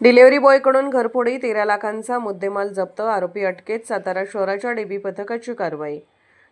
Delivery बॉयकडून घरफोडी 13 लाखांचा मुद्देमाल जप्त, आरोपी अटकेत, सातारा शहराच्या डीबी पथकाची कारवाई।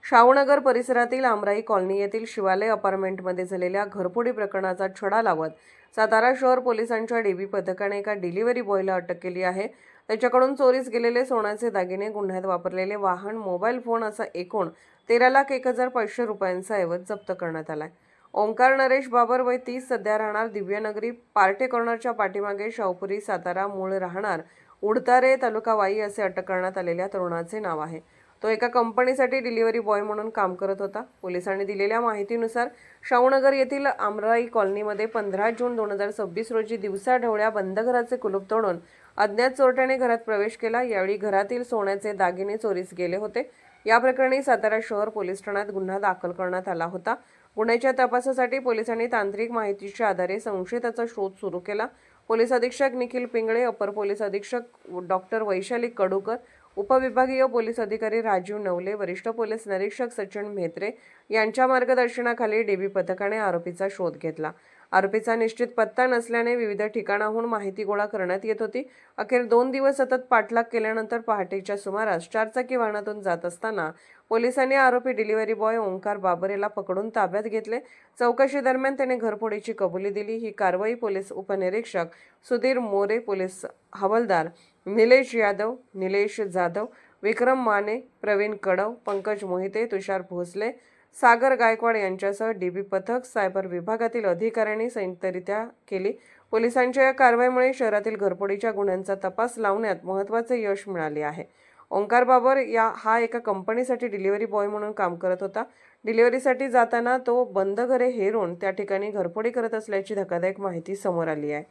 शाहूनगर परिसरातील आमराई कॉलनी येथील शिवालय अपार्टमेंटमध्ये झालेल्या घरफोडी प्रकरणाचा छडा लावत सातारा शहर पोलिसांच्या डीबी पथकाने एका डिलिव्हरी बॉयला अटक केली आहे। त्याच्याकडून चोरीस गेलेले सोन्याचे दागिने, गुन्ह्यात वापरलेले वाहन, मोबाईल फोन असा एकूण 13,01,500 रुपयांचा ऐवज जप्त करण्यात आलाय। ओंकार नरेश बाबर वय 30, सध्या राहणार दिव्यनगरी पार्टे कॉर्नरच्या पाठीमागे शाहूपुरी सातारा, मूळ राहणार उडतारे तालुका वाई असे अटक करण्यात आलेल्या तरुणाचे नाव आहे। तो एका कंपनीसाठी डिलिव्हरी बॉय म्हणून काम करत होता। पोलिसांनी दिलेल्या माहितीनुसार शाहूनगर येथील आमराई कॉलनीमध्ये 15 जून 2026 रोजी दिवसाढवळ्या बंद घराचे कुलूप तोडून अज्ञात चोरट्याने घरात प्रवेश केला। यावेळी घरातील सोन्याचे दागिने चोरीस गेले होते। या प्रकरणी सातारा शहर पोलीस ठाण्यात गुन्हा दाखल करण्यात आला होता। गुन्ह्याच्या तपासासाठी पोलिसांनी तांत्रिक माहितीच्या आधारे संशयिताचा शोध सुरू केला। पोलीस अधीक्षक निखिल पिंगळे, अपर पोलीस अधीक्षक डॉक्टर वैशाली कडूकर, उपविभागीय पोलीस अधिकारी राजीव नवले, वरिष्ठ पोलीस निरीक्षक सचिन म्हेत्रे यांच्या मार्गदर्शनाखाली डीबी पथकाने आरोपीचा शोध घेतला। आरोपीचा निश्चित पत्ता नसल्याने विविध ठिकाणाहून माहिती गोळा करण्यात येत होती। अखेर 2 दिवस सतत पाठलाग केल्यानंतर पहाटेच्या सुमारास 4 चाकी वाहनातून जात असताना पोलिसांनी आरोपी डिलिव्हरी बॉय ओंकार बाबर याला पकडून ताब्यात घेतले। चौकशी दरम्यान त्याने घरफोडीची कबुली दिली। ही कारवाई पोलीस उपनिरीक्षक सुधीर मोरे, पोलीस हवालदार निलेश यादव, निलेश जाधव, विक्रम माने, प्रवीण कडव, पंकज मोहिते, तुषार भोसले, सागर गायकवाड यांच्यासह डीबी पथक, सायबर विभागातील अधिकाऱ्यांनी संयुक्तरित्या केली। पोलिसांच्या या कारवाईमुळे शहरातील घरफोडीच्या गुन्ह्यांचा तपास लावण्यात महत्त्वाचे यश मिळाले आहे। ओंकार बाबर हा एका कंपनीसाठी डिलिव्हरी बॉय म्हणून काम करत होता। डिलिव्हरीसाठी जाताना तो बंद घरे हेरून त्या ठिकाणी घरफोडी करत असल्याची धक्कादायक माहिती समोर आली आहे।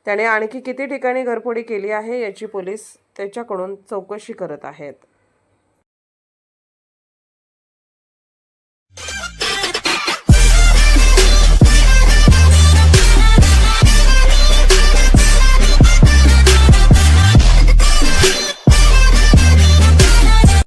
त्याने आणखी किती ठिकाणी घरफोडी केली आहे याची पोलीस त्याच्याकडून चौकशी करत आहेत।